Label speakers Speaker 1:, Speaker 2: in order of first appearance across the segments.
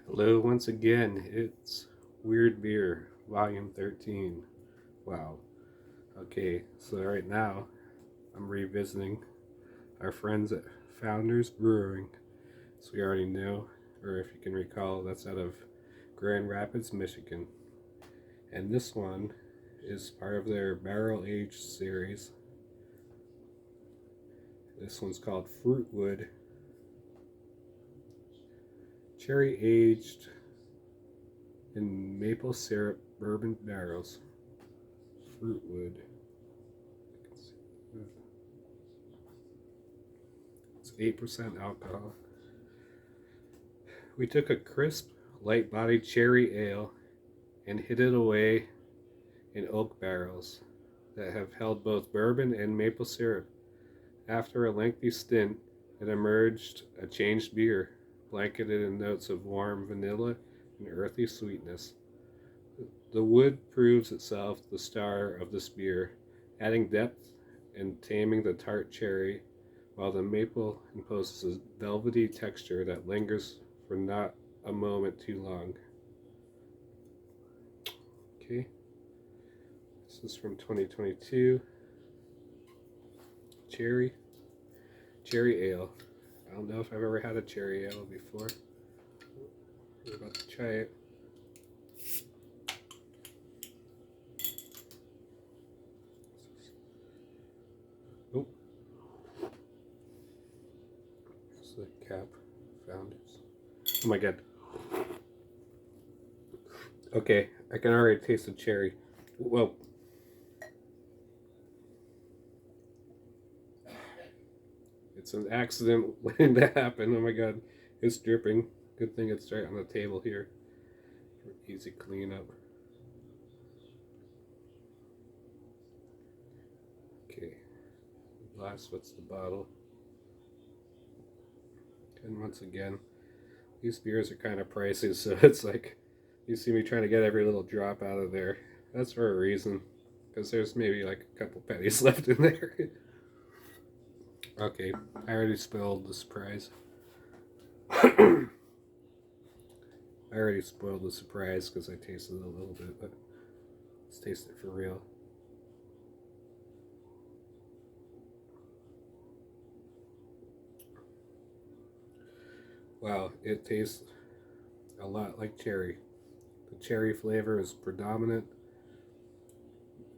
Speaker 1: Hello once again, it's Weird Beer, Volume 13. Wow. Okay, so right now I'm revisiting our friends at Founders Brewing. So we already know, or if you can recall, that's out of Grand Rapids, Michigan. And this one is part of their barrel aged series. This one's called Fruitwood, cherry aged in maple syrup bourbon barrels. Fruitwood. It's 8% alcohol. We took a crisp, light bodied cherry ale and hid it away in oak barrels that have held both bourbon and maple syrup. After a lengthy stint, it emerged a changed beer, blanketed in notes of warm vanilla and earthy sweetness. The wood proves itself the star of this beer, adding depth and taming the tart cherry, while the maple imposes a velvety texture that lingers for not a moment too long. Okay, this is from 2022. Cherry ale. I don't know if I've ever had a cherry ale before. We're about to try it. Oh, there's the cap. Founders. Oh my god. Okay, I can already taste the cherry. Whoa. It's an accident waiting to happen. Oh my god. It's dripping. Good thing it's right on the table here for easy cleanup. Okay. Glass, what's the bottle? And once again, these beers are kind of pricey, so it's like you see me trying to get every little drop out of there. That's for a reason, because there's maybe like a couple pennies left in there. Okay, I already spilled the surprise. I already spoiled the surprise because I tasted it a little bit, but let's taste it for real. Wow, it tastes a lot like cherry. The cherry flavor is predominant.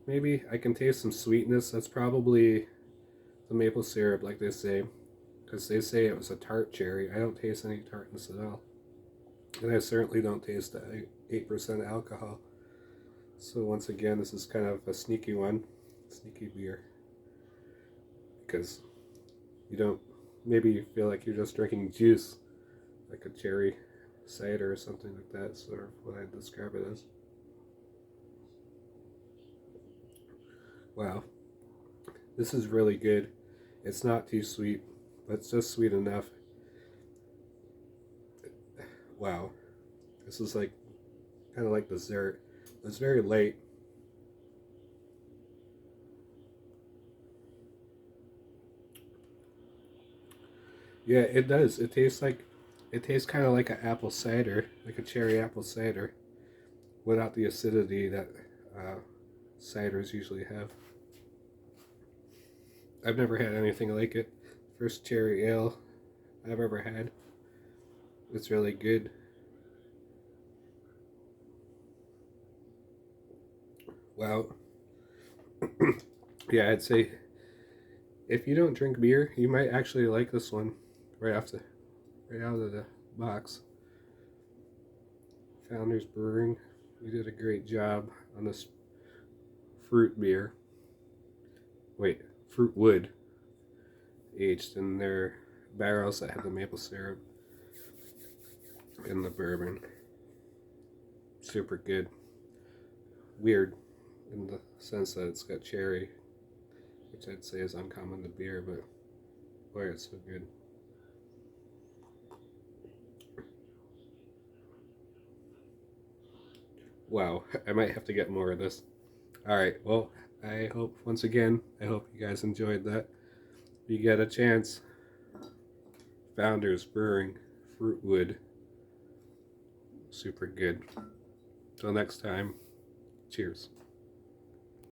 Speaker 1: Maybe I can taste some sweetness. That's probably the maple syrup, like they say, because they say it was a tart cherry. I don't taste any tartness at all. And I certainly don't taste the 8% alcohol. So once again, this is kind of a sneaky one, sneaky beer. Because you don't, maybe you feel like you're just drinking juice, like a cherry cider or something like that, sort of what I describe it as. Wow, this is really good. It's not too sweet, but it's just sweet enough. Wow, this is like kind of like dessert. It's very late. Yeah, it does. It tastes kind of like an apple cider, like a cherry apple cider, without the acidity that uh, ciders usually have. I've never had anything like it. First cherry ale I've ever had. It's really good. Wow. Yeah, I'd say if you don't drink beer, you might actually like this one right off the right out of the box. Founders Brewing, we did a great job on this fruit beer. Wait, fruit wood aged in their barrels that have the maple syrup and the bourbon. Super good. Weird in the sense that it's got cherry, which I'd say is uncommon to beer, but boy, it's so good. Wow, I might have to get more of this. All right, well, I hope, once again, I hope you guys enjoyed that. If you get a chance, Founders Brewing, Fruitwood. super good. Till next time, cheers.